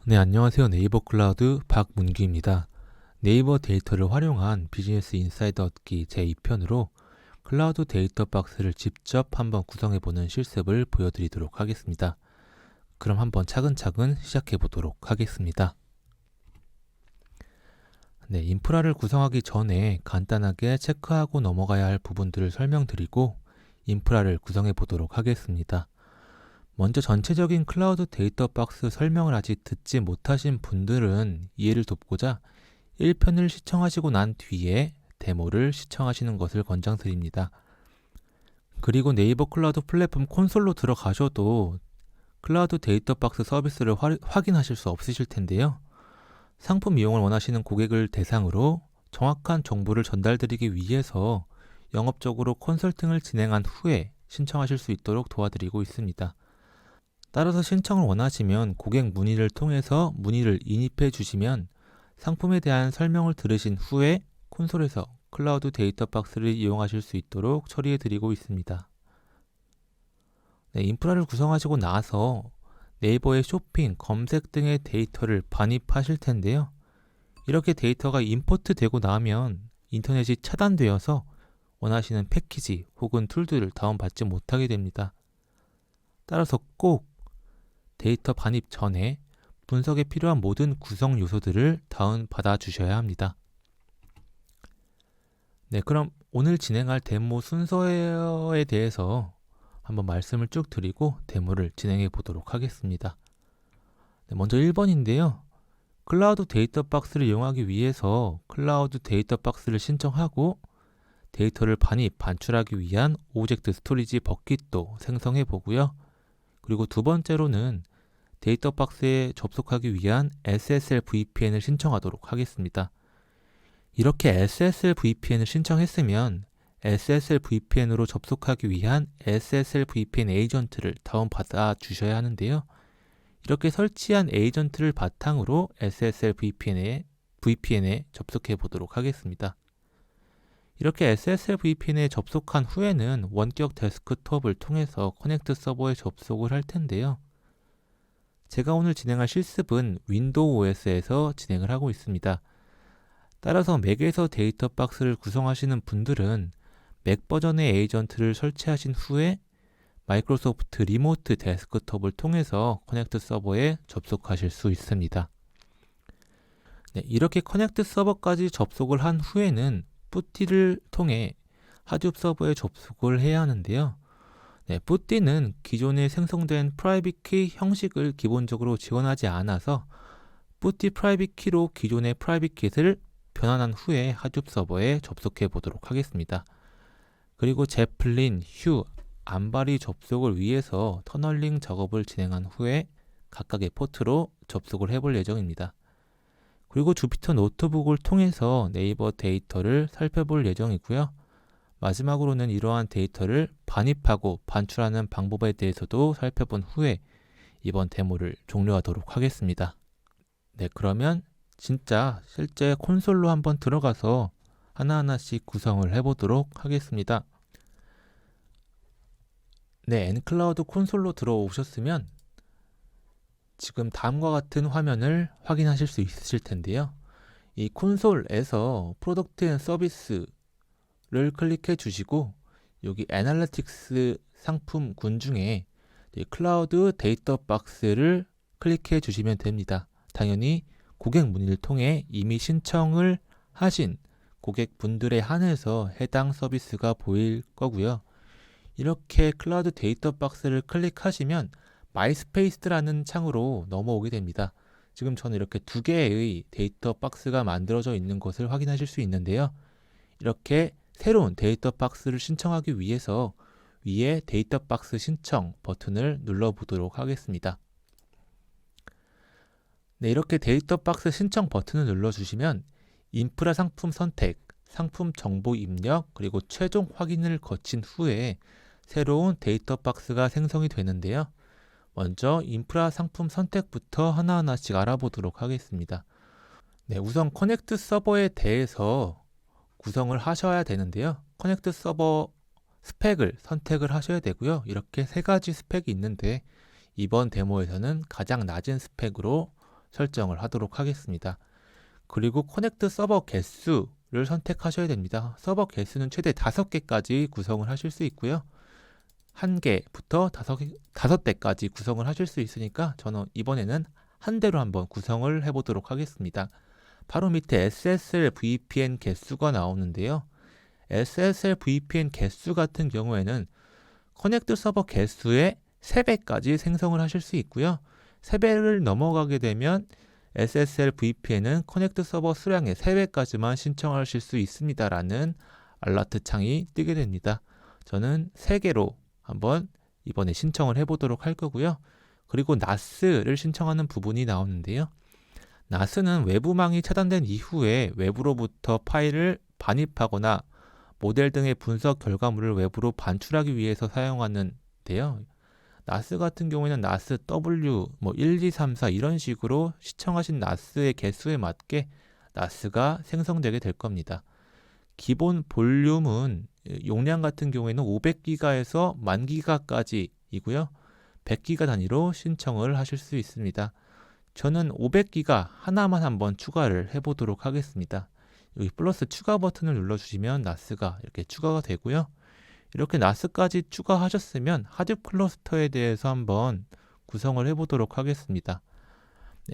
네, 안녕하세요. 네이버 클라우드 박문규입니다. 네이버 데이터를 활용한 비즈니스 인사이드 얻기 제2편으로 클라우드 데이터 박스를 직접 한번 구성해보는 실습을 보여드리도록 하겠습니다. 그럼 한번 차근차근 시작해보도록 하겠습니다. 네, 인프라를 구성하기 전에 간단하게 체크하고 넘어가야 할 부분들을 설명드리고 인프라를 구성해보도록 하겠습니다. 먼저 전체적인 클라우드 데이터 박스 설명을 아직 듣지 못하신 분들은 이해를 돕고자 1편을 시청하시고 난 뒤에 데모를 시청하시는 것을 권장드립니다. 그리고 네이버 클라우드 플랫폼 콘솔로 들어가셔도 클라우드 데이터 박스 서비스를 확인하실 수 없으실 텐데요. 상품 이용을 원하시는 고객을 대상으로 정확한 정보를 전달드리기 위해서 영업적으로 컨설팅을 진행한 후에 신청하실 수 있도록 도와드리고 있습니다. 따라서 신청을 원하시면 고객 문의를 통해서 문의를 인입해 주시면 상품에 대한 설명을 들으신 후에 콘솔에서 클라우드 데이터 박스를 이용하실 수 있도록 처리해 드리고 있습니다. 네, 인프라를 구성하시고 나서 네이버의 쇼핑, 검색 등의 데이터를 반입하실 텐데요. 이렇게 데이터가 임포트 되고 나면 인터넷이 차단되어서 원하시는 패키지 혹은 툴들을 다운받지 못하게 됩니다. 따라서 꼭 데이터 반입 전에 분석에 필요한 모든 구성 요소들을 다운받아 주셔야 합니다. 네, 그럼 오늘 진행할 데모 순서에 대해서 한번 말씀을 쭉 드리고 데모를 진행해 보도록 하겠습니다. 네, 먼저 1번인데요. 클라우드 데이터 박스를 이용하기 위해서 클라우드 데이터 박스를 신청하고 데이터를 반출하기 위한 오브젝트 스토리지 버킷도 생성해 보고요. 그리고 두 번째로는 데이터 박스에 접속하기 위한 SSL VPN을 신청하도록 하겠습니다. 이렇게 SSL VPN을 신청했으면 SSL VPN으로 접속하기 위한 SSL VPN 에이전트를 다운받아 주셔야 하는데요. 이렇게 설치한 에이전트를 바탕으로 SSL VPN에 접속해 보도록 하겠습니다. 이렇게 SSL VPN에 접속한 후에는 원격 데스크톱을 통해서 커넥트 서버에 접속을 할 텐데요. 제가 오늘 진행할 실습은 윈도우 OS에서 진행을 하고 있습니다. 따라서 맥에서 데이터 박스를 구성하시는 분들은 맥 버전의 에이전트를 설치하신 후에 마이크로소프트 리모트 데스크톱을 통해서 커넥트 서버에 접속하실 수 있습니다. 네, 이렇게 커넥트 서버까지 접속을 한 후에는 뿌띠를 통해 하둡 서버에 접속을 해야 하는데요. 네, 뿌띠는 기존에 생성된 프라이빗 키 형식을 기본적으로 지원하지 않아서 뿌띠 프라이빗 키로 기존의 프라이빗 키를 변환한 후에 하둡 서버에 접속해 보도록 하겠습니다. 그리고 제플린, 휴, 암바리 접속을 위해서 터널링 작업을 진행한 후에 각각의 포트로 접속을 해볼 예정입니다. 그리고 주피터 노트북을 통해서 네이버 데이터를 살펴볼 예정이고요. 마지막으로는 이러한 데이터를 반입하고 반출하는 방법에 대해서도 살펴본 후에 이번 데모를 종료하도록 하겠습니다. 네, 그러면 진짜 실제 콘솔로 한번 들어가서 하나하나씩 구성을 해보도록 하겠습니다. 네, nCloud 콘솔로 들어오셨으면 지금 다음과 같은 화면을 확인하실 수 있으실 텐데요. 이 콘솔에서 프로덕트 앤 서비스를 클릭해 주시고 여기 애널리틱스 상품군 중에 클라우드 데이터 박스를 클릭해 주시면 됩니다. 당연히 고객 문의를 통해 이미 신청을 하신 고객분들에 한해서 해당 서비스가 보일 거고요. 이렇게 클라우드 데이터 박스를 클릭하시면 마이스페이스라는 창으로 넘어오게 됩니다. 지금 저는 이렇게 두 개의 데이터 박스가 만들어져 있는 것을 확인하실 수 있는데요. 이렇게 새로운 데이터 박스를 신청하기 위해서 위에 데이터 박스 신청 버튼을 눌러보도록 하겠습니다. 네, 이렇게 데이터 박스 신청 버튼을 눌러주시면 인프라 상품 선택, 상품 정보 입력, 그리고 최종 확인을 거친 후에 새로운 데이터 박스가 생성이 되는데요. 먼저 인프라 상품 선택부터 하나하나씩 알아보도록 하겠습니다. 네, 우선 커넥트 서버에 대해서 구성을 하셔야 되는데요. 커넥트 서버 스펙을 선택을 하셔야 되고요. 이렇게 세 가지 스펙이 있는데 이번 데모에서는 가장 낮은 스펙으로 설정을 하도록 하겠습니다. 그리고 커넥트 서버 개수를 선택하셔야 됩니다. 서버 개수는 최대 5개까지 구성을 하실 수 있고요. 1개부터 5대까지 구성을 하실 수 있으니까 저는 이번에는 한 대로 한번 구성을 해보도록 하겠습니다. 바로 밑에 SSL VPN 개수가 나오는데요. SSL VPN 개수 같은 경우에는 커넥트 서버 개수의 3배까지 생성을 하실 수 있고요. 3배를 넘어가게 되면 SSL VPN은 커넥트 서버 수량의 3배까지만 신청하실 수 있습니다 라는 알라트 창이 뜨게 됩니다. 저는 3개로 한번 이번에 신청을 해보도록 할 거고요. 그리고 NAS를 신청하는 부분이 나오는데요. NAS는 외부망이 차단된 이후에 외부로부터 파일을 반입하거나 모델 등의 분석 결과물을 외부로 반출하기 위해서 사용하는데요. NAS 같은 경우에는 NAS W 1, 2, 3, 4 이런 식으로 시청하신 NAS의 개수에 맞게 NAS가 생성되게 될 겁니다. 기본 볼륨은 용량 같은 경우에는 500기가에서 10,000기가까지이고요. 100기가 단위로 신청을 하실 수 있습니다. 저는 500기가 하나만 한번 추가를 해보도록 하겠습니다. 여기 플러스 추가 버튼을 눌러주시면 NAS가 이렇게 추가가 되고요. 이렇게 NAS까지 추가하셨으면 하둡 클러스터에 대해서 한번 구성을 해보도록 하겠습니다.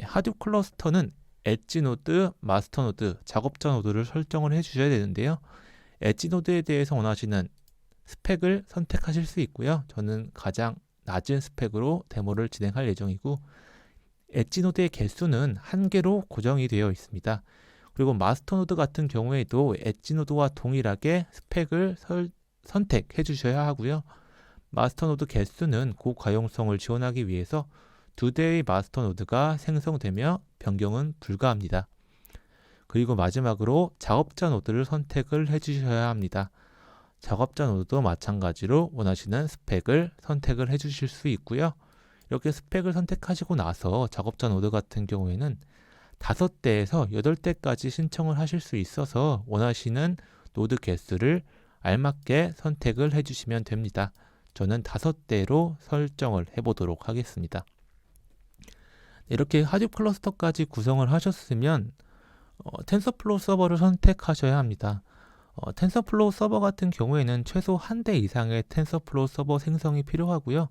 하둡 클러스터는 엣지 노드, 마스터 노드, 작업자 노드를 설정을 해주셔야 되는데요. 엣지 노드에 대해서 원하시는 스펙을 선택하실 수 있고요. 저는 가장 낮은 스펙으로 데모를 진행할 예정이고 엣지 노드의 개수는 1개로 고정이 되어 있습니다. 그리고 마스터 노드 같은 경우에도 엣지 노드와 동일하게 스펙을 선택해 주셔야 하고요. 마스터 노드 개수는 고가용성을 지원하기 위해서 2대의 마스터 노드가 생성되며 변경은 불가합니다. 그리고 마지막으로 작업자 노드를 선택을 해 주셔야 합니다. 작업자 노드도 마찬가지로 원하시는 스펙을 선택을 해 주실 수 있고요. 이렇게 스펙을 선택하시고 나서 작업자 노드 같은 경우에는 5대에서 8대까지 신청을 하실 수 있어서 원하시는 노드 개수를 알맞게 선택을 해주시면 됩니다. 저는 5대로 설정을 해보도록 하겠습니다. 이렇게 하둡 클러스터까지 구성을 하셨으면 텐서플로우 서버를 선택하셔야 합니다. 텐서플로우 서버 같은 경우에는 최소 1대 이상의 텐서플로우 서버 생성이 필요하고요.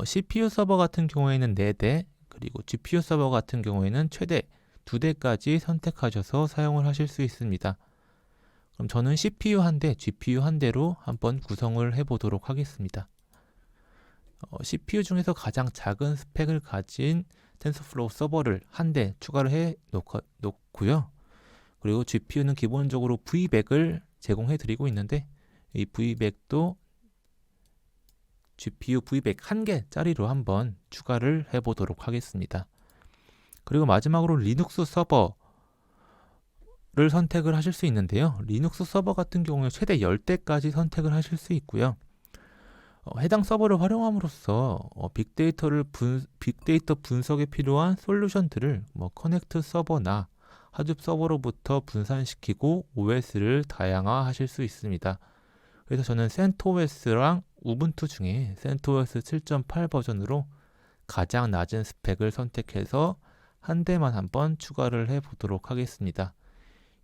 CPU 서버 같은 경우에는 4대, 그리고 GPU 서버 같은 경우에는 최대 2대까지 선택하셔서 사용을 하실 수 있습니다. 그럼 저는 CPU 1대, GPU 1대로 한번 구성을 해보도록 하겠습니다. CPU 중에서 가장 작은 스펙을 가진 텐서플로우 서버를 1대 추가를 해 놓고요. 그리고 GPU는 기본적으로 V100을 제공해 드리고 있는데 이 V100도 GPU V100 1개짜리로 한번 추가를 해보도록 하겠습니다. 그리고 마지막으로 리눅스 서버를 선택을 하실 수 있는데요. 리눅스 서버 같은 경우에 최대 10대까지 선택을 하실 수 있고요. 해당 서버를 활용함으로써 빅데이터 분석에 필요한 솔루션들을 커넥트 서버나 하둡 서버로부터 분산시키고 OS를 다양화하실 수 있습니다. 그래서 저는 CentOS랑 우분투 중에 CentOS 7.8 버전으로 가장 낮은 스펙을 선택해서 한 대만 한번 추가를 해보도록 하겠습니다.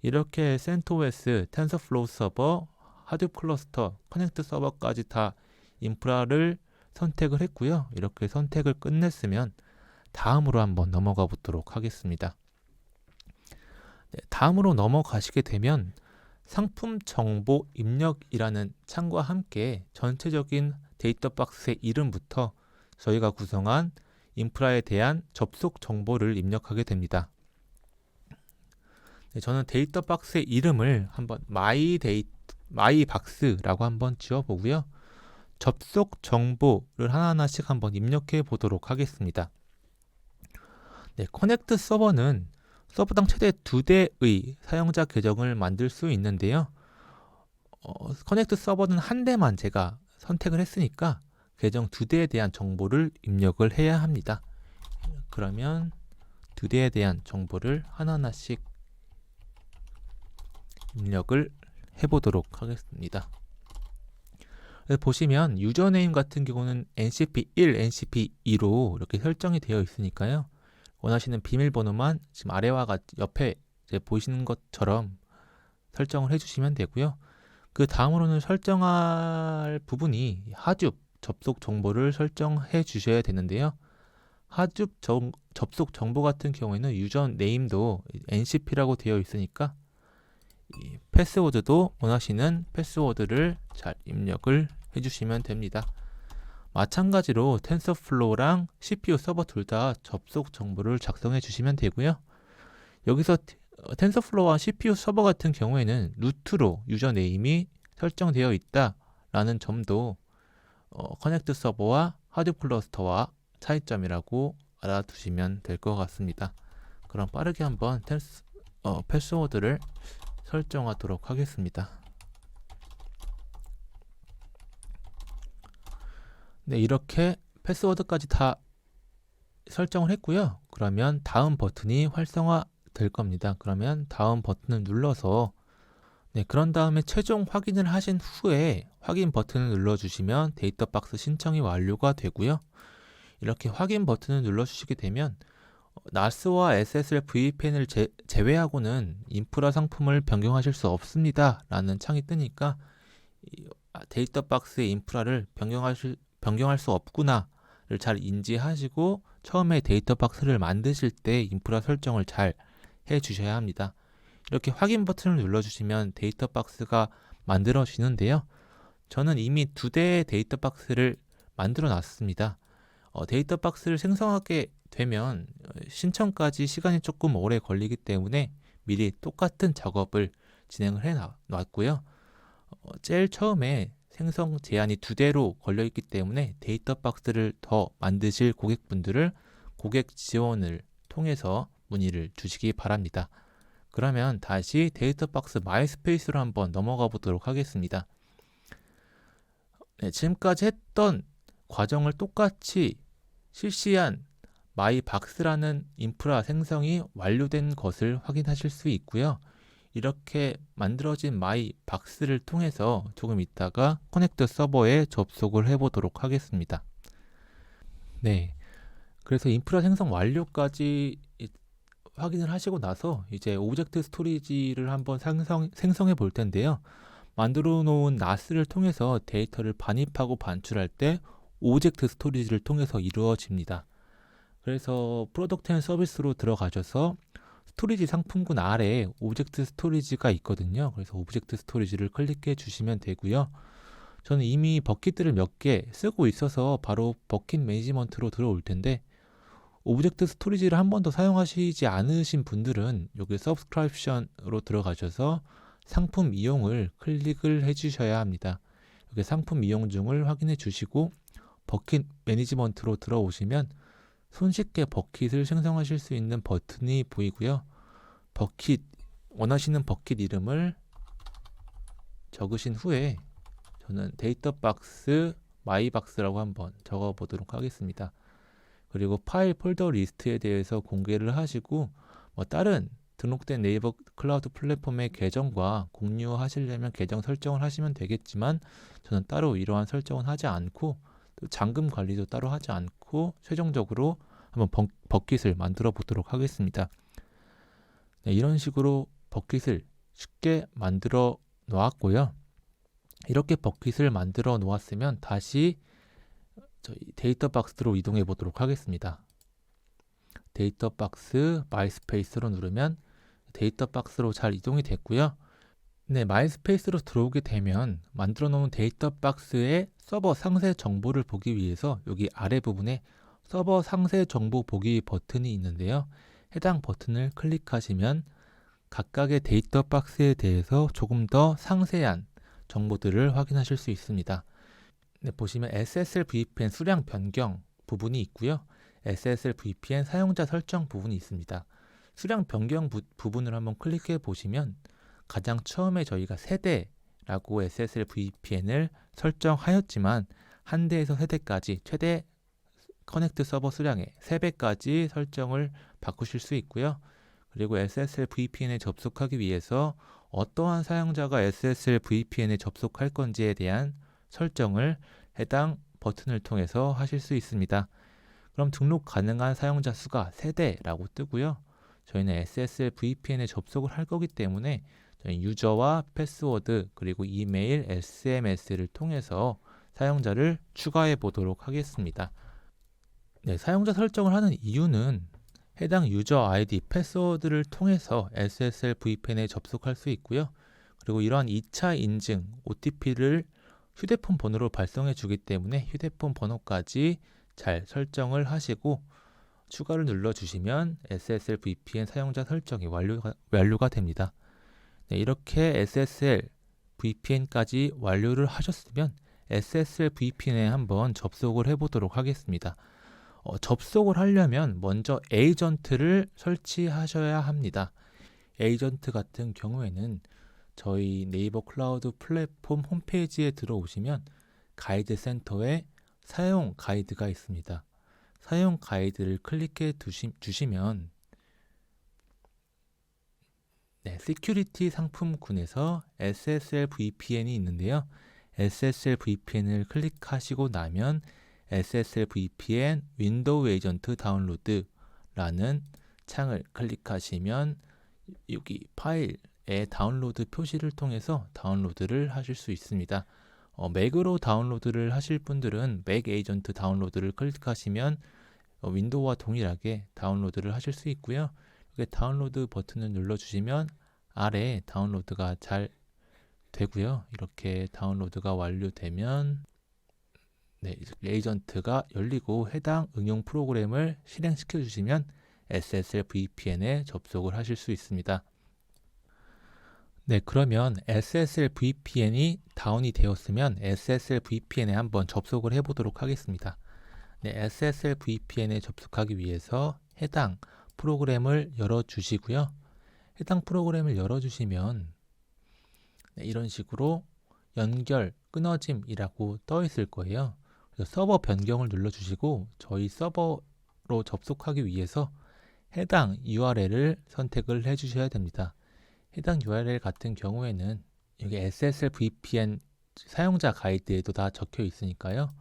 이렇게 CentOS, 텐서플로우 서버, 하둡 클러스터, 커넥트 서버까지 다 인프라를 선택을 했고요. 이렇게 선택을 끝냈으면 다음으로 한번 넘어가 보도록 하겠습니다. 다음으로 넘어가시게 되면 상품 정보 입력이라는 창과 함께 전체적인 데이터 박스의 이름부터 저희가 구성한 인프라에 대한 접속 정보를 입력하게 됩니다. 저는 데이터 박스의 이름을 한번 마이박스라고 한번 지어보고요. 접속 정보를 하나하나씩 한번 입력해 보도록 하겠습니다. 커넥트 서버는 서버당 최대 2대의 사용자 계정을 만들 수 있는데요. 커넥트 서버는 한 대만 제가 선택을 했으니까 계정 2대에 대한 정보를 입력을 해야 합니다. 그러면 2대에 대한 정보를 하나하나씩 입력을 해보도록 하겠습니다. 보시면 유저네임 같은 경우는 NCP1, NCP2로 이렇게 설정이 되어 있으니까요. 원하시는 비밀번호만 지금 아래와 옆에 이제 보시는 것처럼 설정을 해주시면 되고요. 그 다음으로는 설정할 부분이 하줍 접속 정보를 설정해 주셔야 되는데요. 하줍 접속 정보 같은 경우에는 유저 네임도 ncp라고 되어 있으니까 이 패스워드도 원하시는 패스워드를 잘 입력을 해주시면 됩니다. 마찬가지로 텐서플로우랑 CPU 서버 둘 다 접속 정보를 작성해 주시면 되고요. 여기서 텐서플로우와 CPU 서버 같은 경우에는 루트로 유저 네임이 설정되어 있다라는 점도 커넥트 서버와 하드웨어 클러스터와 차이점이라고 알아두시면 될 것 같습니다. 그럼 빠르게 한번 패스워드를 설정하도록 하겠습니다. 네, 이렇게 패스워드까지 다 설정을 했고요. 그러면 다음 버튼이 활성화 될 겁니다. 그러면 다음 버튼을 눌러서 그런 다음에 최종 확인을 하신 후에 확인 버튼을 눌러주시면 데이터 박스 신청이 완료가 되고요. 이렇게 확인 버튼을 눌러주시게 되면 NAS와 SSL VPN을 제외하고는 인프라 상품을 변경하실 수 없습니다 라는 창이 뜨니까 데이터 박스의 인프라를 변경할 수 없구나를 잘 인지하시고 처음에 데이터 박스를 만드실 때 인프라 설정을 잘 해주셔야 합니다. 이렇게 확인 버튼을 눌러주시면 데이터 박스가 만들어지는데요. 저는 이미 2대의 데이터 박스를 만들어 놨습니다. 데이터 박스를 생성하게 되면 신청까지 시간이 조금 오래 걸리기 때문에 미리 똑같은 작업을 진행을 해 놨고요. 제일 처음에 생성 제한이 2대로 걸려 있기 때문에 데이터 박스를 더 만드실 고객분들을 고객 지원을 통해서 문의를 주시기 바랍니다. 그러면 다시 데이터 박스 마이스페이스로 한번 넘어가 보도록 하겠습니다. 지금까지 했던 과정을 똑같이 실시한 마이박스라는 인프라 생성이 완료된 것을 확인하실 수 있고요. 이렇게 만들어진 마이박스를 통해서 조금 있다가 커넥터 서버에 접속을 해보도록 하겠습니다. 네, 그래서 인프라 생성 완료까지 확인을 하시고 나서 이제 오브젝트 스토리지를 한번 생성해 볼 텐데요. 만들어 놓은 NAS를 통해서 데이터를 반입하고 반출할 때 오브젝트 스토리지를 통해서 이루어집니다. 그래서 프로덕트 앤 서비스로 들어가셔서 스토리지 상품군 아래에 오브젝트 스토리지가 있거든요. 그래서 오브젝트 스토리지를 클릭해 주시면 되고요. 저는 이미 버킷들을 몇 개 쓰고 있어서 바로 버킷 매니지먼트로 들어올 텐데 오브젝트 스토리지를 한 번도 사용하시지 않으신 분들은 여기 서브스크립션으로 들어가셔서 상품 이용을 클릭을 해 주셔야 합니다. 여기 상품 이용 중을 확인해 주시고 버킷 매니지먼트로 들어오시면 손쉽게 버킷을 생성하실 수 있는 버튼이 보이고요. 버킷, 원하시는 버킷 이름을 적으신 후에 저는 데이터 박스 마이박스라고 한번 적어 보도록 하겠습니다. 그리고 파일 폴더 리스트에 대해서 공개를 하시고 다른 등록된 네이버 클라우드 플랫폼의 계정과 공유하시려면 계정 설정을 하시면 되겠지만 저는 따로 이러한 설정은 하지 않고 또 잠금 관리도 따로 하지 않고 최종적으로 한번 버킷을 만들어 보도록 하겠습니다. 네, 이런 식으로 버킷을 쉽게 만들어 놓았고요. 이렇게 버킷을 만들어 놓았으면 다시 저희 데이터 박스로 이동해 보도록 하겠습니다. 데이터 박스 마이스페이스로 누르면 데이터 박스로 잘 이동이 됐고요. 네, 마이스페이스로 들어오게 되면 만들어 놓은 데이터 박스의 서버 상세 정보를 보기 위해서 여기 아래 부분에 서버 상세 정보 보기 버튼이 있는데요. 해당 버튼을 클릭하시면 각각의 데이터 박스에 대해서 조금 더 상세한 정보들을 확인하실 수 있습니다. 네, 보시면 SSL VPN 수량 변경 부분이 있고요. SSL VPN 사용자 설정 부분이 있습니다. 수량 변경 부분을 한번 클릭해 보시면 가장 처음에 저희가 세대라고 SSL VPN을 설정하였지만 한 대에서 세대까지 최대 커넥트 서버 수량의 3배까지 설정을 바꾸실 수 있고요. 그리고 SSL VPN에 접속하기 위해서 어떠한 사용자가 SSL VPN에 접속할 건지에 대한 설정을 해당 버튼을 통해서 하실 수 있습니다. 그럼 등록 가능한 사용자 수가 3대라고 뜨고요. 저희는 SSL VPN에 접속을 할 거기 때문에 저희 유저와 패스워드 그리고 이메일, SMS를 통해서 사용자를 추가해 보도록 하겠습니다. 네, 사용자 설정을 하는 이유는 해당 유저 아이디, 패스워드를 통해서 SSL VPN에 접속할 수 있고요. 그리고 이러한 2차 인증 OTP를 휴대폰 번호로 발송해 주기 때문에 휴대폰 번호까지 잘 설정을 하시고 추가를 눌러주시면 SSL VPN 사용자 설정이 완료가 됩니다. 네, 이렇게 SSL VPN까지 완료를 하셨으면 SSL VPN에 한번 접속을 해보도록 하겠습니다. 접속을 하려면 먼저 에이전트를 설치하셔야 합니다. 에이전트 같은 경우에는 저희 네이버 클라우드 플랫폼 홈페이지에 들어오시면 가이드 센터에 사용 가이드가 있습니다. 사용 가이드를 클릭해 주시면 네, 시큐리티 상품군에서 SSL VPN이 있는데요. SSL VPN을 클릭하시고 나면 SSL VPN 윈도우 에이전트 다운로드라는 창을 클릭하시면 여기 파일의 다운로드 표시를 통해서 다운로드를 하실 수 있습니다. 맥으로 다운로드를 하실 분들은 맥 에이전트 다운로드를 클릭하시면 윈도우와 동일하게 다운로드를 하실 수 있고요. 이렇게 다운로드 버튼을 눌러주시면 아래 다운로드가 잘 되고요. 이렇게 다운로드가 완료되면 네, 에이전트가 열리고 해당 응용 프로그램을 실행시켜 주시면 SSL VPN에 접속을 하실 수 있습니다. 네, 그러면 SSL VPN이 다운이 되었으면 SSL VPN에 한번 접속을 해보도록 하겠습니다. 네, SSL VPN에 접속하기 위해서 해당 프로그램을 열어주시고요. 해당 프로그램을 열어주시면 네, 이런 식으로 연결, 끊어짐이라고 떠 있을 거예요. 그래서 서버 변경을 눌러주시고 저희 서버로 접속하기 위해서 해당 URL을 선택을 해주셔야 됩니다. 해당 URL 같은 경우에는 여기 SSL VPN 사용자 가이드에도 다 적혀 있으니까요.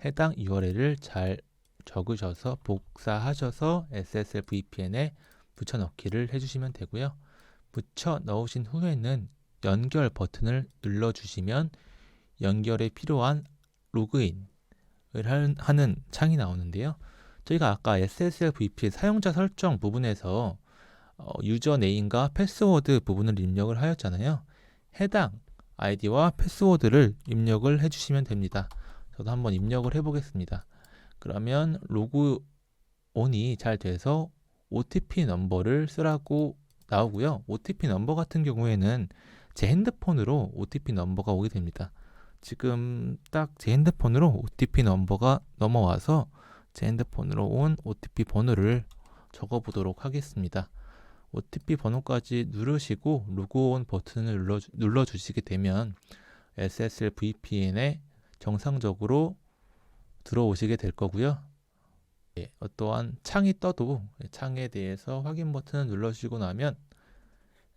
해당 URL을 잘 적으셔서 복사하셔서 SSL VPN에 붙여 넣기를 해주시면 되고요. 붙여 넣으신 후에는 연결 버튼을 눌러주시면 연결에 필요한 로그인을 하는 창이 나오는데요. 저희가 아까 SSL VPN 사용자 설정 부분에서 유저 네임과 패스워드 부분을 입력을 하였잖아요. 해당 아이디와 패스워드를 입력을 해주시면 됩니다. 저도 한번 입력을 해보겠습니다. 그러면 로그온이 잘 돼서 OTP 넘버를 쓰라고 나오고요. OTP 넘버 같은 경우에는 제 핸드폰으로 OTP 넘버가 오게 됩니다. 지금 딱 제 핸드폰으로 OTP 넘버가 넘어와서 제 핸드폰으로 온 OTP 번호를 적어 보도록 하겠습니다. OTP 번호까지 누르시고 로그온 버튼을 눌러주시게 되면 SSL VPN에 정상적으로 들어오시게 될 거고요. 예, 어떠한 창이 떠도 창에 대해서 확인 버튼을 눌러주시고 나면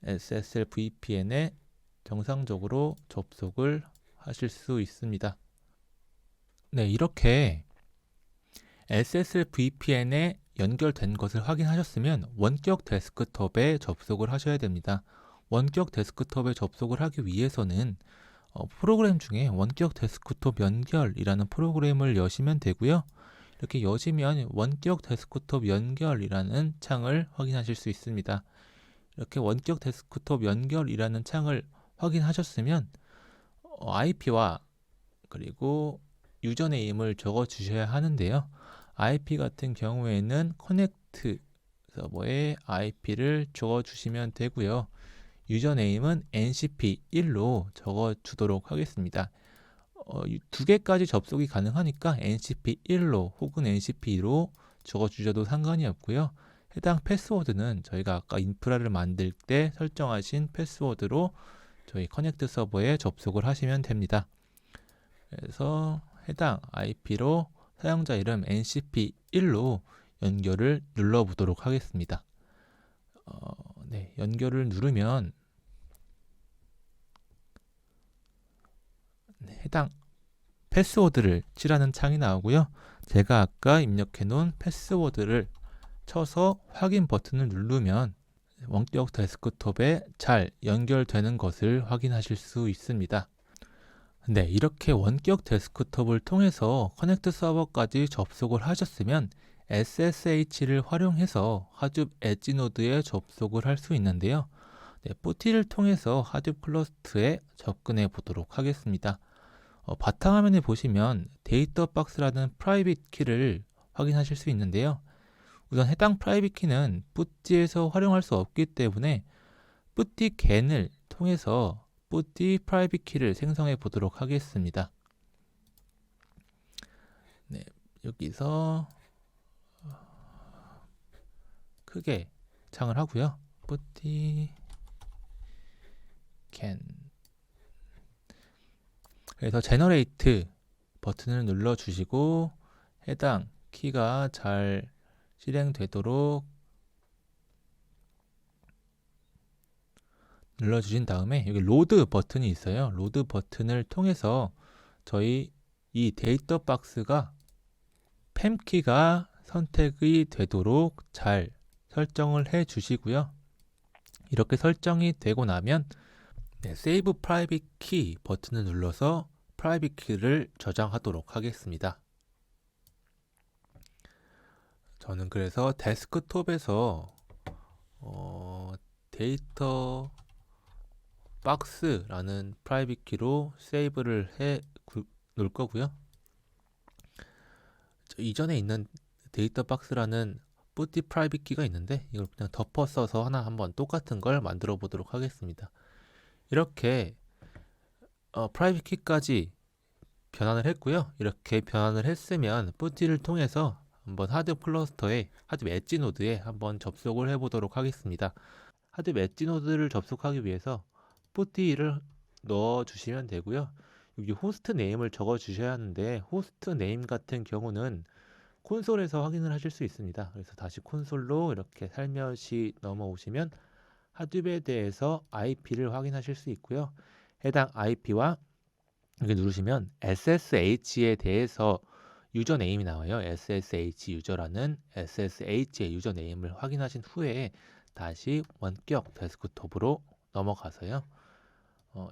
SSL VPN에 정상적으로 접속을 하실 수 있습니다. 네, 이렇게 SSL VPN에 연결된 것을 확인하셨으면 원격 데스크톱에 접속을 하셔야 됩니다. 원격 데스크톱에 접속을 하기 위해서는 프로그램 중에 원격 데스크톱 연결이라는 프로그램을 여시면 되고요. 이렇게 여시면 원격 데스크톱 연결이라는 창을 확인하실 수 있습니다. 이렇게 원격 데스크톱 연결이라는 창을 확인하셨으면 IP와 그리고 유저네임을 적어 주셔야 하는데요. IP 같은 경우에는 커넥트 서버에 IP를 적어 주시면 되고요. 유저네임은 NCP1로 적어 주도록 하겠습니다. 두 개까지 접속이 가능하니까 NCP1로 혹은 NCP2로 적어 주셔도 상관이 없고요. 해당 패스워드는 저희가 아까 인프라를 만들 때 설정하신 패스워드로 저희 커넥트 서버에 접속을 하시면 됩니다. 그래서 해당 IP로 사용자 이름 NCP1로 연결을 눌러보도록 하겠습니다. 네, 연결을 누르면 해당 패스워드를 칠하는 창이 나오고요. 제가 아까 입력해 놓은 패스워드를 쳐서 확인 버튼을 누르면 원격 데스크톱에 잘 연결되는 것을 확인하실 수 있습니다. 네, 이렇게 원격 데스크톱을 통해서 커넥트 서버까지 접속을 하셨으면 SSH를 활용해서 하둡 엣지 노드에 접속을 할 수 있는데요. 네, PuTTY를 통해서 하둡 클러스터에 접근해 보도록 하겠습니다. 바탕화면에 보시면 데이터 박스라는 프라이빗 키를 확인하실 수 있는데요. 우선 해당 프라이빗 키는 PuTTY에서 활용할 수 없기 때문에 PuTTY겐을 통해서 PuTTY 프라이빗 키를 생성해 보도록 하겠습니다. 네, 여기서 크게 창을 하고요. PuTTY 겐. 그래서 제너레이트 버튼을 눌러 주시고 해당 키가 잘 실행되도록 눌러주신 다음에 여기 로드 버튼이 있어요. 로드 버튼을 통해서 저희 이 데이터 박스가 팸키가 선택이 되도록 잘 설정을 해 주시고요. 이렇게 설정이 되고 나면 세이브 프라이빗 키 버튼을 눌러서 프라이빗 키를 저장하도록 하겠습니다. 저는 그래서 데스크톱에서 데이터 박스라는 프라이빗 키로 세이브를 해 놓을 거고요. 이전에 있는 데이터 박스라는 PuTTY 프라이빗 키가 있는데 이걸 그냥 덮어 써서 하나 한번 똑같은 걸 만들어 보도록 하겠습니다. 이렇게 프라이빗 키까지 변환을 했고요. 이렇게 변환을 했으면 PuTTY를 통해서 한번 하둡 클러스터에 하둡 엣지 노드에 한번 접속을 해 보도록 하겠습니다. 하둡 엣지 노드를 접속하기 위해서 PuTTY를 넣어 주시면 되고요. 여기 호스트 네임을 적어 주셔야 하는데 호스트 네임 같은 경우는 콘솔에서 확인을 하실 수 있습니다. 그래서 다시 콘솔로 이렇게 살며시 넘어오시면 하둡에 대해서 IP를 확인하실 수 있고요. 해당 IP와 이렇게 누르시면 SSH에 대해서 유저 네임이 나와요. SSH 유저라는 SSH의 유저 네임을 확인하신 후에 다시 원격 데스크톱으로 넘어가서요.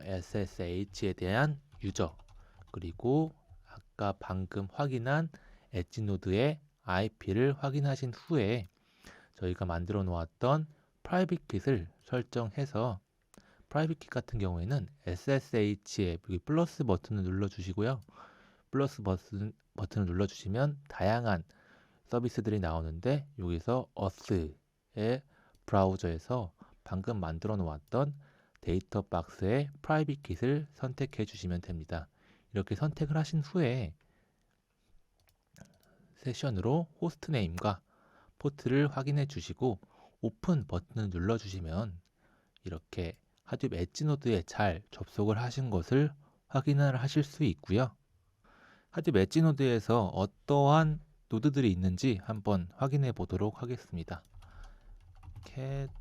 SSH에 대한 유저 그리고 아까 방금 확인한 엣지 노드의 IP를 확인하신 후에 저희가 만들어 놓았던 프라이빗 킷을 설정해서 프라이빗 킷 같은 경우에는 SSH의 여기 플러스 버튼을 눌러 주시고요. 플러스 버튼을 눌러 주시면 다양한 서비스들이 나오는데 여기서 어스의 브라우저에서 방금 만들어 놓았던 데이터 박스의 프라이빗 킷을 선택해 주시면 됩니다. 이렇게 선택을 하신 후에 세션으로 호스트 네임과 포트를 확인해 주시고 오픈 버튼을 눌러 주시면 이렇게 하둡 엣지 노드에 잘 접속을 하신 것을 확인을 하실 수 있고요. 하둡 엣지 노드에서 어떠한 노드들이 있는지 한번 확인해 보도록 하겠습니다. cat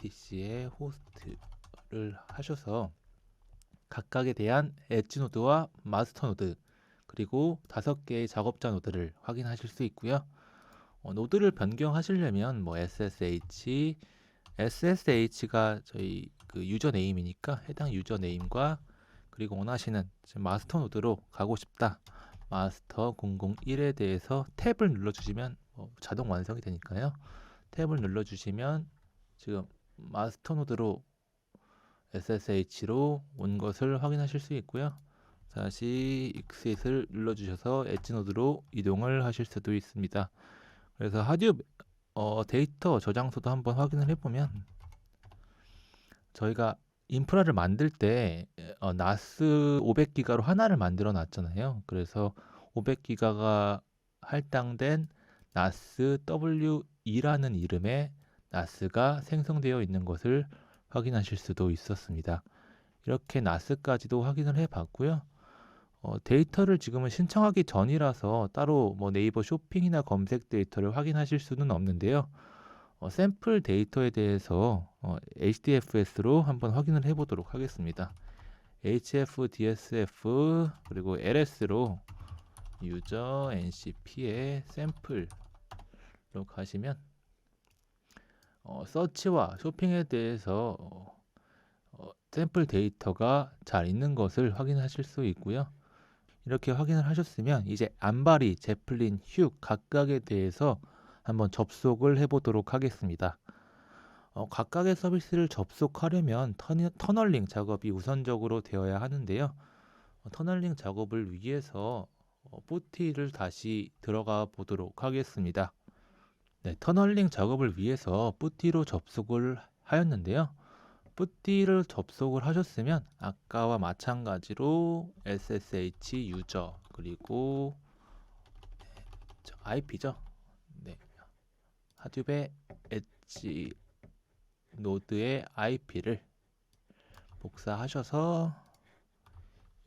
etc의 호스트를 하셔서 각각에 대한 엣지 노드와 마스터 노드 그리고 5개의 작업자 노드를 확인하실 수 있고요. 노드를 변경하시려면 SSH가 저희 그 유저 네임이니까 해당 유저 네임과 그리고 원하시는 마스터 노드로 가고 싶다. 마스터 001에 대해서 탭을 눌러주시면 자동 완성이 되니까요. 탭을 눌러주시면 지금 마스터 노드로 SSH로 온 것을 확인하실 수 있고요. 다시 exit을 눌러주셔서 엣지 노드로 이동을 하실 수도 있습니다. 그래서 하둡 데이터 저장소도 한번 확인을 해보면 저희가 인프라를 만들 때 NAS 500기가로 하나를 만들어 놨잖아요. 그래서 500기가가 할당된 NAS W2라는 이름의 NAS가 생성되어 있는 것을 확인하실 수도 있었습니다. 이렇게 NAS까지도 확인을 해봤고요. 데이터를 지금은 신청하기 전이라서 따로 네이버 쇼핑이나 검색 데이터를 확인하실 수는 없는데요. 샘플 데이터에 대해서 HDFS로 한번 확인을 해보도록 하겠습니다. HF, DSF 그리고 LS로 유저 ncp의 샘플로 가시면 서치와 쇼핑에 대해서 샘플 데이터가 잘 있는 것을 확인하실 수 있고요. 이렇게 확인을 하셨으면 이제 안바리, 제플린, 휴 각각에 대해서 한번 접속을 해보도록 하겠습니다. 각각의 서비스를 접속하려면 터널링 작업이 우선적으로 되어야 하는데요. 터널링 작업을 위해서 뿌티를 다시 들어가 보도록 하겠습니다. 네, 터널링 작업을 위해서 뿌티로 접속을 하였는데요. 뿌티를 접속을 하셨으면 아까와 마찬가지로 SSH 유저 그리고 IP죠. 네, 하둡의 엣지 노드의 IP를 복사하셔서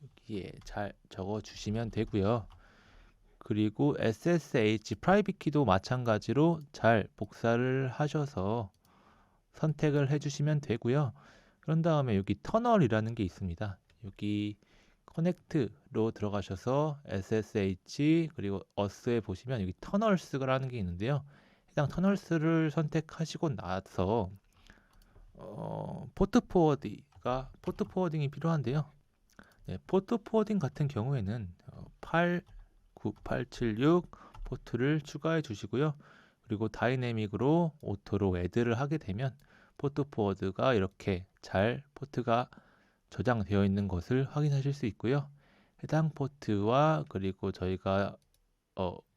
여기에 잘 적어 주시면 되고요. 그리고 SSH 프라이빗 키도 마찬가지로 잘 복사를 하셔서 선택을 해주시면 되고요. 그런 다음에 여기 터널이라는 게 있습니다. 여기 커넥트로 들어가셔서 SSH 그리고 어스에 보시면 여기 터널스라는 게 있는데요. 해당 터널스를 선택하시고 나서 포트 포워딩이 필요한데요. 네, 포트 포워딩 같은 경우에는 89876 포트를 추가해 주시고요. 그리고 다이내믹으로 오토로 애드를 하게 되면 포트 포워드가 이렇게 잘 포트가 저장되어 있는 것을 확인하실 수 있고요. 해당 포트와 그리고 저희가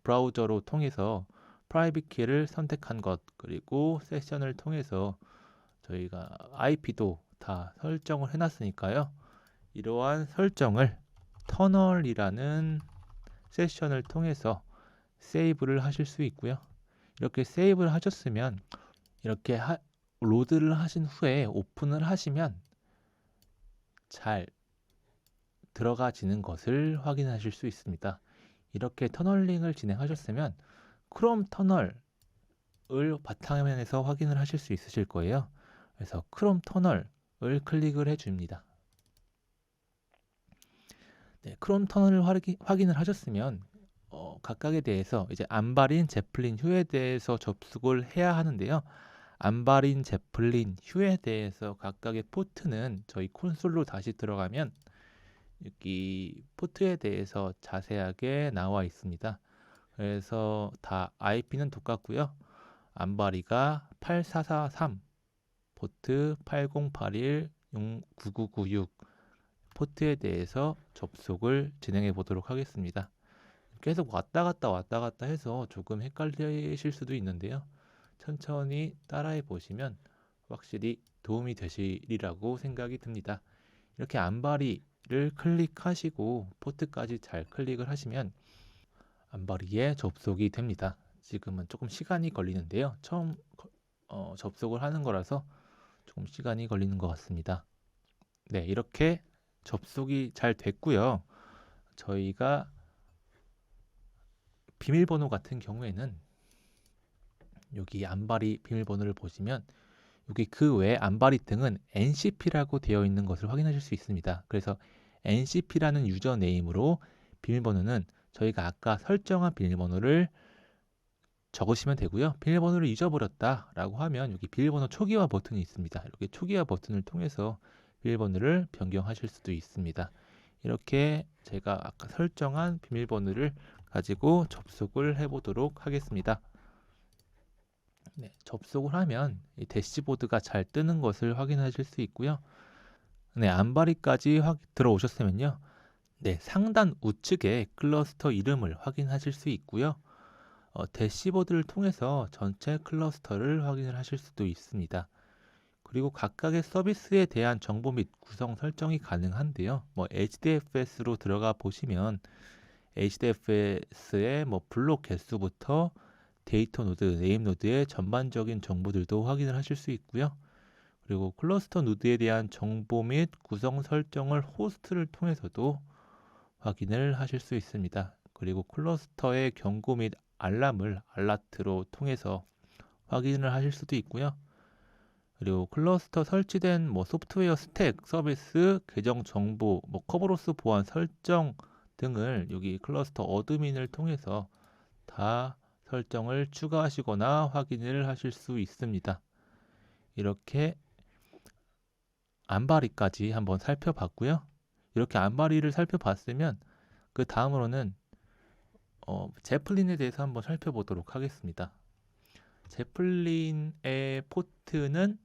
브라우저로 통해서 프라이빗 키를 선택한 것 그리고 세션을 통해서 저희가 IP도 다 설정을 해놨으니까요. 이러한 설정을 터널이라는 세션을 통해서 세이브를 하실 수 있고요. 이렇게 세이브를 하셨으면 이렇게 로드를 하신 후에 오픈을 하시면 잘 들어가지는 것을 확인하실 수 있습니다. 이렇게 터널링을 진행하셨으면 크롬 터널을 바탕화면에서 확인을 하실 수 있으실 거예요. 그래서 크롬 터널을 클릭을 해줍니다. 네, 크롬 터널을 확인을 하셨으면 각각에 대해서 이제 안바린, 제플린, 휴에 대해서 접속을 해야 하는데요. 안바린, 제플린, 휴에 대해서 각각의 포트는 저희 콘솔로 다시 들어가면 여기 포트에 대해서 자세하게 나와 있습니다. 그래서 다 IP는 똑같고요. 안바리가 8443, 포트 8081, 9996 포트에 대해서 접속을 진행해 보도록 하겠습니다. 계속 왔다 갔다 해서 조금 헷갈리실 수도 있는데요. 천천히 따라해 보시면 확실히 도움이 되시리라고 생각이 듭니다. 이렇게 안바리를 클릭하시고 포트까지 잘 클릭을 하시면 안바리에 접속이 됩니다. 지금은 조금 시간이 걸리는데요. 처음 접속을 하는 거라서 조금 시간이 걸리는 것 같습니다. 네, 이렇게 접속이 잘 됐고요. 저희가 비밀번호 같은 경우에는 여기 안바리 비밀번호를 보시면 여기 그 외 안바리 등은 ncp라고 되어 있는 것을 확인하실 수 있습니다. 그래서 ncp라는 유저네임으로 비밀번호는 저희가 아까 설정한 비밀번호를 적으시면 되고요. 비밀번호를 잊어버렸다라고 하면 여기 비밀번호 초기화 버튼이 있습니다. 이렇게 초기화 버튼을 통해서 비밀번호를 변경하실 수도 있습니다. 이렇게 제가 아까 설정한 비밀번호를 가지고 접속을 해보도록 하겠습니다. 네, 접속을 하면 이 대시보드가 잘 뜨는 것을 확인하실 수 있고요. 네, 안바리까지 들어오셨으면요. 네, 상단 우측에 클러스터 이름을 확인하실 수 있고요. 대시보드를 통해서 전체 클러스터를 확인을 하실 수도 있습니다. 그리고 각각의 서비스에 대한 정보 및 구성 설정이 가능한데요. HDFS로 들어가 보시면 HDFS의 블록 개수부터 데이터 노드, 네임 노드의 전반적인 정보들도 확인을 하실 수 있고요. 그리고 클러스터 노드에 대한 정보 및 구성 설정을 호스트를 통해서도 확인을 하실 수 있습니다. 그리고 클러스터의 경고 및 알람을 알라트로 통해서 확인을 하실 수도 있고요. 그리고 클러스터 설치된 소프트웨어 스택, 서비스, 계정 정보, 커버로스 보안 설정 등을 여기 클러스터 어드민을 통해서 다 설정을 추가하시거나 확인을 하실 수 있습니다. 이렇게 안바리까지 한번 살펴봤고요. 이렇게 안바리를 살펴봤으면 그 다음으로는 제플린에 대해서 한번 살펴보도록 하겠습니다. 제플린의 포트는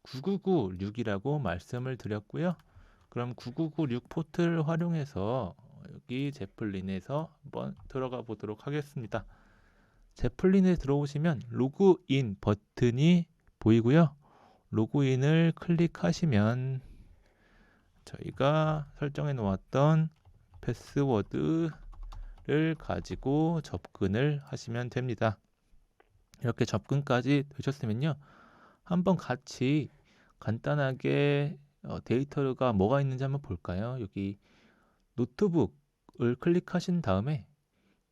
9996이라고 말씀을 드렸고요. 그럼 9996 포트를 활용해서 여기 제플린에서 한번 들어가 보도록 하겠습니다. 제플린에 들어오시면 로그인 버튼이 보이고요. 로그인을 클릭하시면 저희가 설정해 놓았던 패스워드를 가지고 접근을 하시면 됩니다. 이렇게 접근까지 되셨으면요, 한번 같이 간단하게 데이터가 뭐가 있는지 한번 볼까요? 여기 노트북을 클릭하신 다음에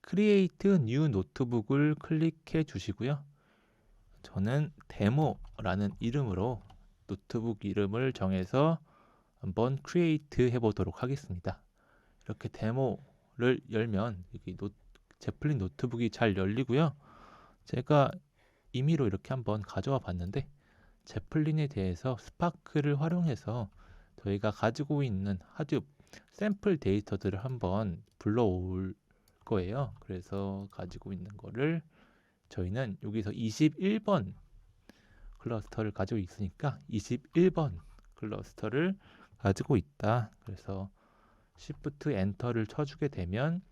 Create New Notebook을 클릭해 주시고요. 저는 데모라는 이름으로 노트북 이름을 정해서 한번 Create 해보도록 하겠습니다. 이렇게 데모를 열면 여기 제플린 노트북이 잘 열리고요. 제가 임의로 이렇게 한번 가져와 봤는데 제플린에 대해서 스파크를 활용해서 저희가 가지고 있는 하드 샘플 데이터들을 한번 불러올 거예요. 그래서 가지고 있는 거를 저희는 여기서 21번 클러스터를 가지고 있으니까 21번 클러스터를 가지고 있다. 그래서 Shift 엔터를 쳐주게 되면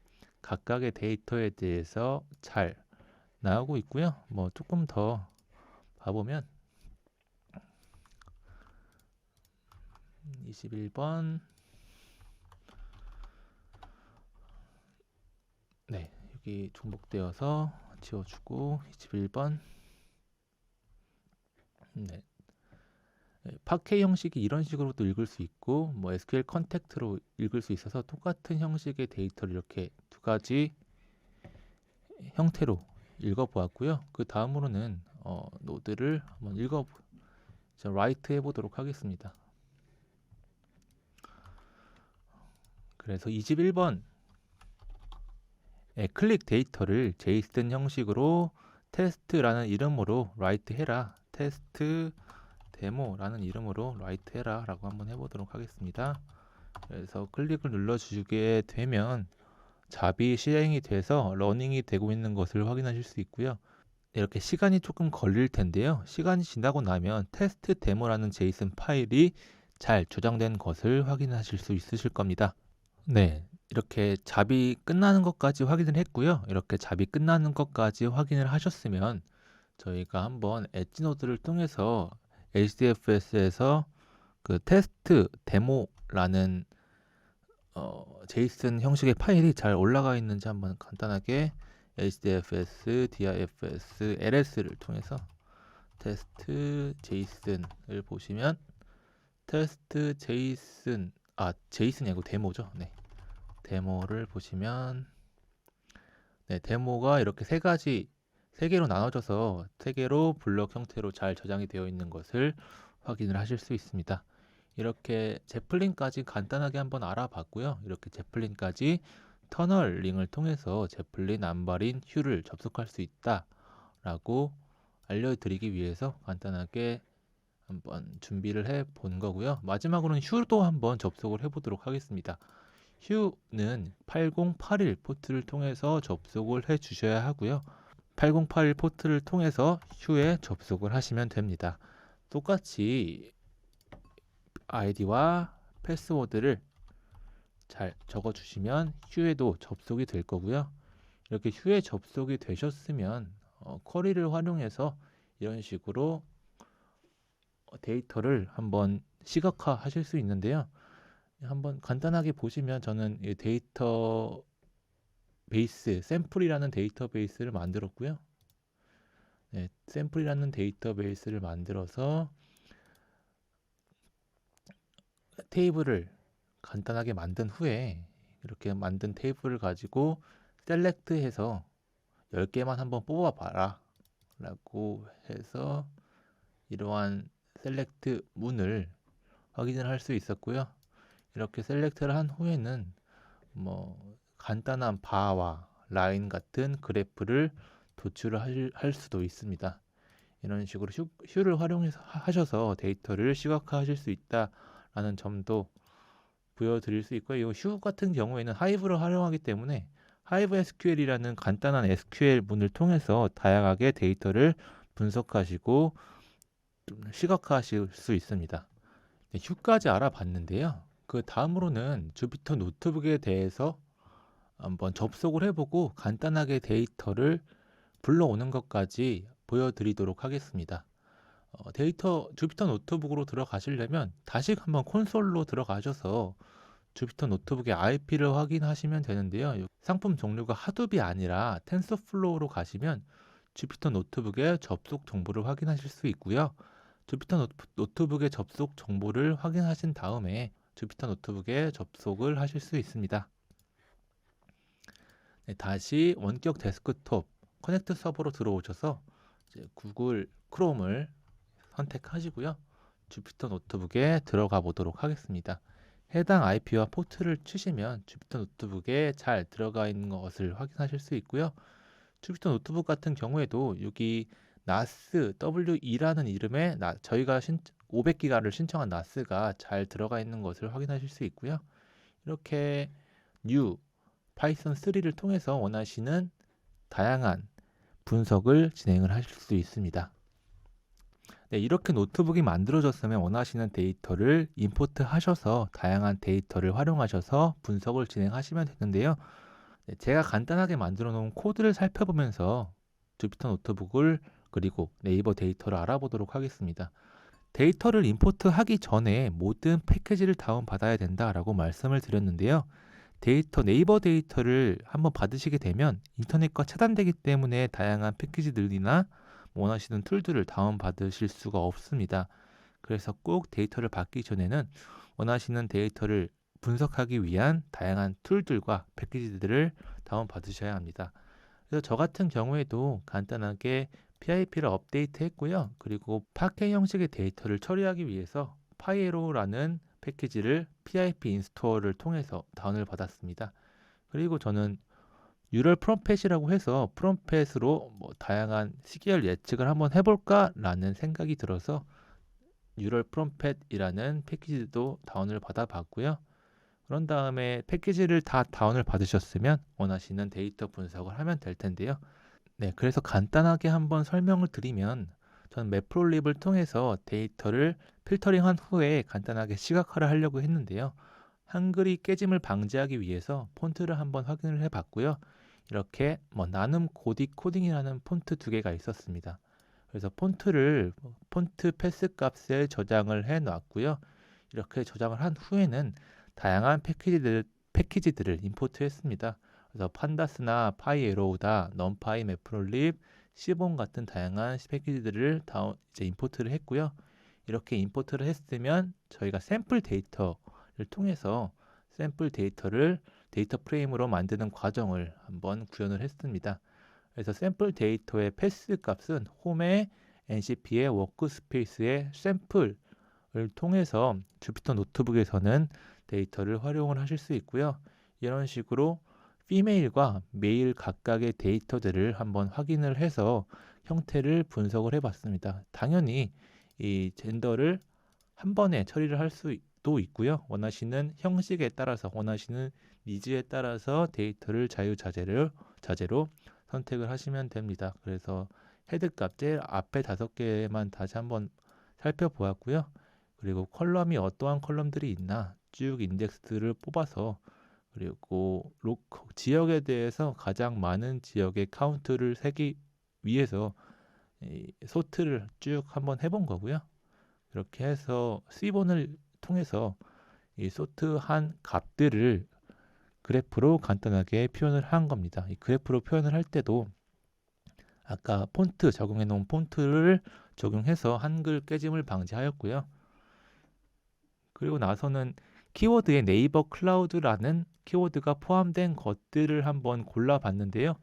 각각의 데이터에 대해서 잘 나오고 있고요. 뭐 조금 더 봐보면 21번, 네, 여기 중복되어서 지워주고 21번, 네, 파케 형식이 이런 식으로도 읽을 수 있고 뭐 SQL 컨택트로 읽을 수 있어서 똑같은 형식의 데이터를 이렇게 두 가지 형태로 읽어보았고요. 그 다음으로는 노드를 한번 라이트 해보도록 하겠습니다. 그래서 21번 클릭 데이터를 JSON 형식으로 테스트라는 이름으로 라이트 해라, 테스트 데모라는 이름으로 라이트 해라 라고 한번 해보도록 하겠습니다. 그래서 클릭을 눌러주게 되면 잡이 실행이 돼서 러닝이 되고 있는 것을 확인하실 수 있고요. 이렇게 시간이 조금 걸릴 텐데요. 시간이 지나고 나면 테스트 데모라는 JSON 파일이 잘 저장된 것을 확인하실 수 있으실 겁니다. 네, 이렇게 잡이 끝나는 것까지 확인을 했고요. 이렇게 잡이 끝나는 것까지 확인을 하셨으면 저희가 한번 엣지노드를 통해서 HDFS에서 그 테스트 데모라는 JSON 형식의 파일이 잘 올라가 있는지 한번 간단하게 HDFS, DIFS, LS를 통해서 테스트 JSON을 보시면 테스트 JSON, JSON이 아니고 데모죠. 네, 데모를 보시면 네, 데모가 이렇게 세 개로 나눠져서 세 개로 블럭 형태로 잘 저장이 되어 있는 것을 확인을 하실 수 있습니다. 이렇게 제플린까지 간단하게 한번 알아봤고요. 이렇게 제플린까지 터널링을 통해서 제플린 안바린 휴를 접속할 수 있다라고 알려드리기 위해서 간단하게 한번 준비를 해 본 거고요. 마지막으로는 휴도 한번 접속을 해 보도록 하겠습니다. 휴는 8081 포트를 통해서 접속을 해 주셔야 하고요. 8081 포트를 통해서 휴에 접속을 하시면 됩니다. 똑같이 아이디와 패스워드를 잘 적어 주시면 휴에도 접속이 될 거고요. 이렇게 휴에 접속이 되셨으면 쿼리를 활용해서 이런 식으로 데이터를 한번 시각화 하실 수 있는데요. 한번 간단하게 보시면 저는 이 데이터 베이스, 샘플이라는 데이터베이스를 만들었고요. 네, 샘플이라는 데이터베이스를 만들어서 테이블을 간단하게 만든 후에 이렇게 만든 테이블을 가지고 셀렉트해서 10개만 한번 뽑아봐라 라고 해서 이러한 셀렉트 문을 확인을 할 수 있었고요. 이렇게 셀렉트를 한 후에는 뭐 간단한 바와 라인 같은 그래프를 도출을 할 수도 있습니다. 이런 식으로 슈를 활용해서 하셔서 데이터를 시각화하실 수 있다라는 점도 보여드릴 수 있고요. 이 슈 같은 경우에는 하이브를 활용하기 때문에 하이브 SQL이라는 간단한 SQL 문을 통해서 다양하게 데이터를 분석하시고 좀 시각화하실 수 있습니다. 네, 슈까지 알아봤는데요. 그 다음으로는 주피터 노트북에 대해서 한번 접속을 해보고 간단하게 데이터를 불러오는 것까지 보여드리도록 하겠습니다. 주피터 노트북으로 들어가시려면 다시 한번 콘솔로 들어가셔서 주피터 노트북의 IP를 확인하시면 되는데요. 상품 종류가 하둡이 아니라 텐서플로우로 가시면 주피터 노트북의 접속 정보를 확인하실 수 있고요. 주피터 노트북의 접속 정보를 확인하신 다음에 주피터 노트북에 접속을 하실 수 있습니다. 네, 다시 원격 데스크톱 커넥트 서버로 들어오셔서 이제 구글 크롬을 선택하시고요. 주피터 노트북에 들어가 보도록 하겠습니다. 해당 IP와 포트를 치시면 주피터 노트북에 잘 들어가 있는 것을 확인하실 수 있고요. 주피터 노트북 같은 경우에도 여기 NAS W2라는 이름의 저희가 500기가를 신청한 NAS가 잘 들어가 있는 것을 확인하실 수 있고요. 이렇게 new 파이썬 3를 통해서 원하시는 다양한 분석을 진행을 하실 수 있습니다. 네, 이렇게 노트북이 만들어졌으면 원하시는 데이터를 임포트 하셔서 다양한 데이터를 활용하셔서 분석을 진행하시면 되는데요. 네, 제가 간단하게 만들어 놓은 코드를 살펴보면서 주피터 노트북을 그리고 네이버 데이터를 알아보도록 하겠습니다. 데이터를 임포트 하기 전에 모든 패키지를 다운받아야 된다라고 말씀을 드렸는데요. 네이버 데이터를 한번 받으시게 되면 인터넷과 차단되기 때문에 다양한 패키지들이나 원하시는 툴들을 다운받으실 수가 없습니다. 그래서 꼭 데이터를 받기 전에는 원하시는 데이터를 분석하기 위한 다양한 툴들과 패키지들을 다운받으셔야 합니다. 그래서 저 같은 경우에도 간단하게 PIP를 업데이트 했고요. 그리고 파케 형식의 데이터를 처리하기 위해서 파이에로라는 패키지를 PIP 인스톨을 통해서 다운을 받았습니다. 그리고 저는 유럴 프롬펫이라고 해서 프롬펫으로 다양한 시계열 예측을 한번 해볼까라는 생각이 들어서 유럴 프롬펫이라는 패키지도 다운을 받아봤고요. 그런 다음에 패키지를 다 다운을 받으셨으면 원하시는 데이터 분석을 하면 될 텐데요. 네, 그래서 간단하게 한번 설명을 드리면 저는 매프롤립을 통해서 데이터를 필터링한 후에 간단하게 시각화를 하려고 했는데요. 한글이 깨짐을 방지하기 위해서 폰트를 한번 확인을 해봤고요. 이렇게 나눔 고딕 코딩이라는 폰트 두 개가 있었습니다. 그래서 폰트 패스 값에 저장을 해 놨고요. 이렇게 저장을 한 후에는 다양한 패키지들을 임포트했습니다. 그래서 판다스나 파이에로우다, 넘파이, 매프롤립, 시본 같은 다양한 패키지들을 이제 임포트를 했고요. 이렇게 임포트를 했으면 저희가 샘플 데이터를 통해서 샘플 데이터를 데이터 프레임으로 만드는 과정을 한번 구현을 했습니다. 그래서 샘플 데이터의 패스 값은 홈의 NCP의 워크스페이스의 샘플을 통해서 주피터 노트북에서는 데이터를 활용을 하실 수 있고요. 이런 식으로 피메일과 메일 각각의 데이터들을 한번 확인을 해서 형태를 분석을 해봤습니다. 당연히 이 젠더를 한 번에 처리를 할 수도 있고요. 원하시는 형식에 따라서 원하시는 니즈에 따라서 데이터를 자유자재로 선택을 하시면 됩니다. 그래서 헤드 값제 앞에 5개만 다시 한번 살펴보았고요. 그리고 컬럼이 어떠한 컬럼들이 있나 쭉 인덱스를 뽑아서 그리고 지역에 대해서 가장 많은 지역의 카운트를 세기 위해서 소트를 쭉 한번 해본 거고요. 이렇게 해서 C본을 통해서 이 소트한 값들을 그래프로 간단하게 표현을 한 겁니다. 이 그래프로 표현을 할 때도 아까 폰트 적용해 놓은 폰트를 적용해서 한글 깨짐을 방지하였고요. 그리고 나서는 키워드에 네이버 클라우드라는 키워드가 포함된 것들을 한번 골라봤는데요.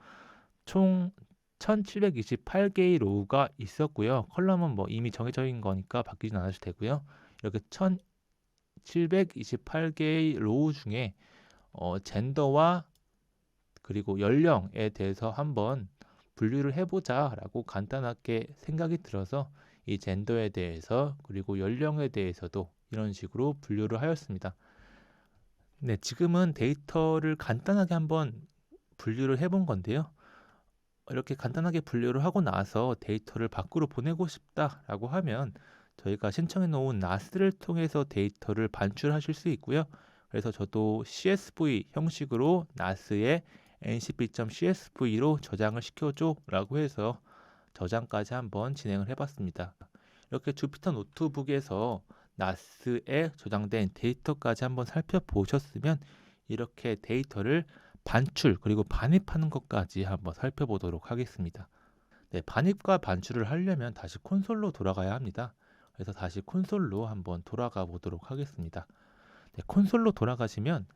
총 1728개의 로우가 있었고요. 컬럼은 이미 정해져 있는 거니까 바뀌진 않으셔도 되고요. 이렇게 1728개의 로우 중에 젠더와 그리고 연령에 대해서 한번 분류를 해보자 라고 간단하게 생각이 들어서 이 젠더에 대해서 그리고 연령에 대해서도 이런 식으로 분류를 하였습니다. 네, 지금은 데이터를 간단하게 한번 분류를 해본 건데요. 이렇게 간단하게 분류를 하고 나서 데이터를 밖으로 보내고 싶다라고 하면 저희가 신청해 놓은 나스를 통해서 데이터를 반출하실 수 있고요. 그래서 저도 CSV 형식으로 나스에 ncp.csv로 저장을 시켜줘 라고 해서 저장까지 한번 진행을 해봤습니다. 이렇게 주피터 노트북에서 나스에 저장된 데이터까지 한번 살펴보셨으면 이렇게 데이터를 반출 그리고 반입하는 것까지 한번 살펴보도록 하겠습니다. 네, 반입과 반출을 하려면 다시 콘솔로 돌아가야 합니다. 그래서 다시 콘솔로 한번 돌아가 보도록 하겠습니다. 네, 콘솔로 돌아가시면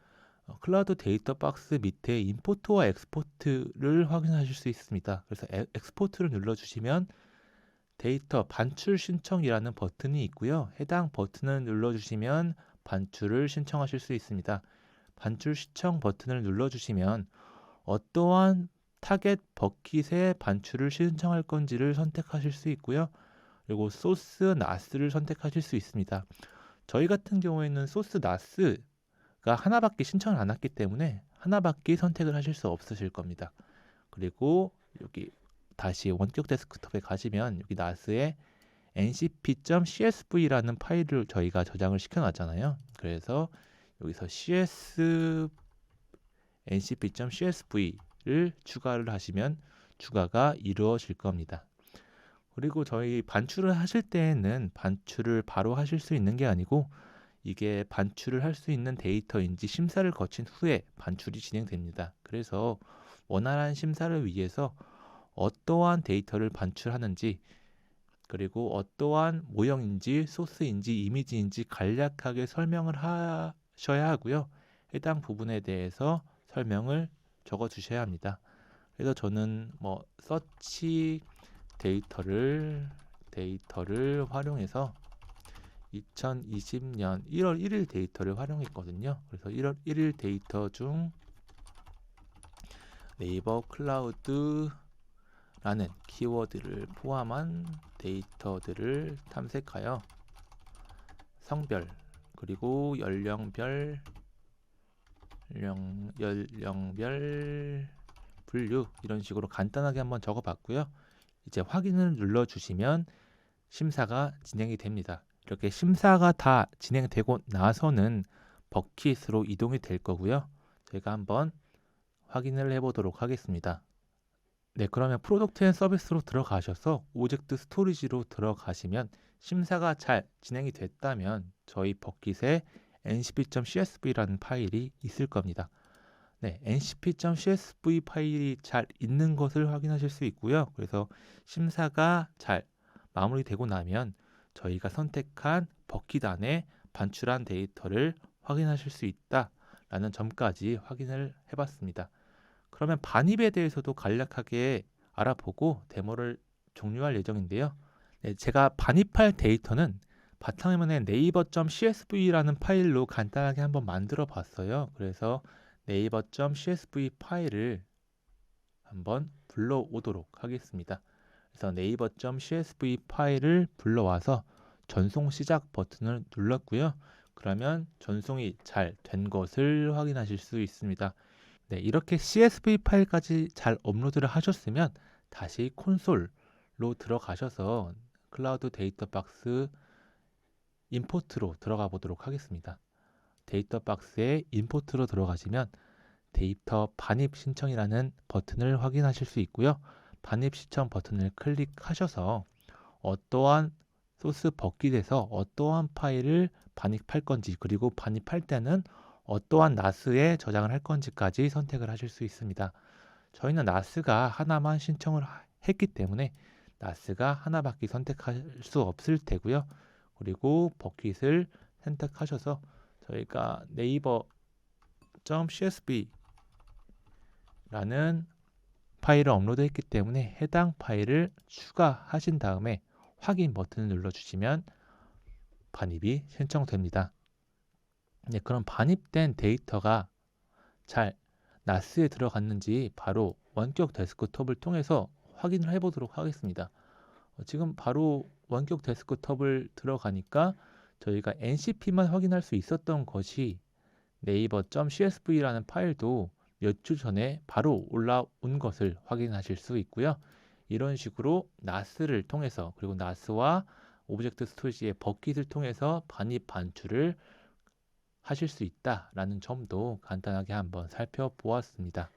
클라우드 데이터 박스 밑에 임포트와 엑스포트를 확인하실 수 있습니다. 그래서 엑스포트를 눌러주시면 데이터 반출 신청이라는 버튼이 있고요. 해당 버튼을 눌러주시면 반출을 신청하실 수 있습니다. 반출 신청 버튼을 눌러주시면 어떠한 타겟 버킷에 반출을 신청할 건지를 선택하실 수 있고요. 그리고 소스 나스를 선택하실 수 있습니다. 저희 같은 경우에는 소스 나스가 하나밖에 신청을 안 왔기 때문에 하나밖에 선택을 하실 수 없으실 겁니다. 그리고 여기 다시 원격 데스크톱에 가시면 여기 나스에 ncp.csv라는 파일을 저희가 저장을 시켜놨잖아요. 그래서 여기서 ncp.csv를 추가를 하시면 추가가 이루어질 겁니다. 그리고 저희 반출을 하실 때에는 반출을 바로 하실 수 있는 게 아니고 이게 반출을 할 수 있는 데이터인지 심사를 거친 후에 반출이 진행됩니다. 그래서 원활한 심사를 위해서 어떠한 데이터를 반출하는지 그리고 어떠한 모형인지 소스인지 이미지인지 간략하게 설명을 하셔야 하고요. 해당 부분에 대해서 설명을 적어 주셔야 합니다. 그래서 저는 서치 데이터를 활용해서 2020년 1월 1일 데이터를 활용했거든요. 그래서 1월 1일 데이터 중 네이버 클라우드 라는 키워드를 포함한 데이터들을 탐색하여 성별 그리고 연령별 분류 이런 식으로 간단하게 한번 적어 봤고요. 이제 확인을 눌러 주시면 심사가 진행이 됩니다. 이렇게 심사가 다 진행되고 나서는 버킷으로 이동이 될 거고요. 제가 한번 확인을 해 보도록 하겠습니다. 네, 그러면 프로덕트 앤 서비스로 들어가셔서 오젝트 스토리지로 들어가시면 심사가 잘 진행이 됐다면 저희 버킷에 ncp.csv라는 파일이 있을 겁니다. 네, ncp.csv 파일이 잘 있는 것을 확인하실 수 있고요. 그래서 심사가 잘 마무리되고 나면 저희가 선택한 버킷 안에 반출한 데이터를 확인하실 수 있다라는 점까지 확인을 해봤습니다. 그러면 반입에 대해서도 간략하게 알아보고 데모를 종료할 예정인데요. 네, 제가 반입할 데이터는 바탕화면에 네이버.csv라는 파일로 간단하게 한번 만들어 봤어요. 그래서 네이버.csv 파일을 한번 불러오도록 하겠습니다. 그래서 네이버.csv 파일을 불러와서 전송 시작 버튼을 눌렀고요. 그러면 전송이 잘 된 것을 확인하실 수 있습니다. 네, 이렇게 CSV 파일까지 잘 업로드를 하셨으면 다시 콘솔로 들어가셔서 클라우드 데이터 박스 임포트로 들어가 보도록 하겠습니다. 데이터 박스에 임포트로 들어가시면 데이터 반입 신청이라는 버튼을 확인하실 수 있고요. 반입 신청 버튼을 클릭하셔서 어떠한 소스 버킷에서 어떠한 파일을 반입할 건지 그리고 반입할 때는 어떠한 나스에 저장을 할 건지까지 선택을 하실 수 있습니다. 저희는 나스가 하나만 신청을 했기 때문에 나스가 하나밖에 선택할 수 없을 테고요. 그리고 버킷을 선택하셔서 저희가 네이버.csv라는 파일을 업로드했기 때문에 해당 파일을 추가하신 다음에 확인 버튼을 눌러주시면 반입이 신청됩니다. 네, 그럼 반입된 데이터가 잘 나스에 들어갔는지 바로 원격 데스크톱을 통해서 확인을 해보도록 하겠습니다. 지금 바로 원격 데스크톱을 들어가니까 저희가 NCP만 확인할 수 있었던 것이 네이버.csv라는 파일도 몇 주 전에 바로 올라온 것을 확인하실 수 있고요. 이런 식으로 나스를 통해서, 그리고 나스와 오브젝트 스토리지의 버킷을 통해서 반입 반출을 하실 수 있다라는 점도 간단하게 한번 살펴보았습니다.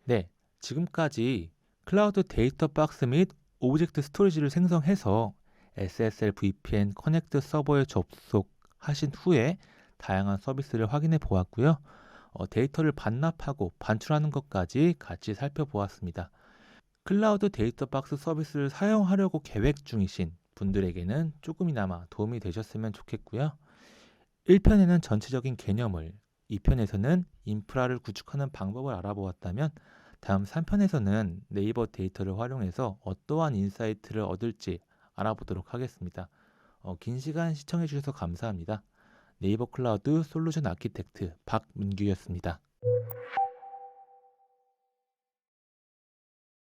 네, 지금까지 클라우드 데이터 박스 및 오브젝트 스토리지를 생성해서 SSL VPN 커넥트 서버에 접속하신 후에 다양한 서비스를 확인해 보았고요. 데이터를 반납하고 반출하는 것까지 같이 살펴보았습니다. 클라우드 데이터 박스 서비스를 사용하려고 계획 중이신 분들에게는 조금이나마 도움이 되셨으면 좋겠고요. 1편에는 전체적인 개념을, 2편에서는 인프라를 구축하는 방법을 알아보았다면 다음 3편에서는 네이버 데이터를 활용해서 어떠한 인사이트를 얻을지 알아보도록 하겠습니다. 긴 시간 시청해 주셔서 감사합니다. 네이버 클라우드 솔루션 아키텍트 박민규였습니다.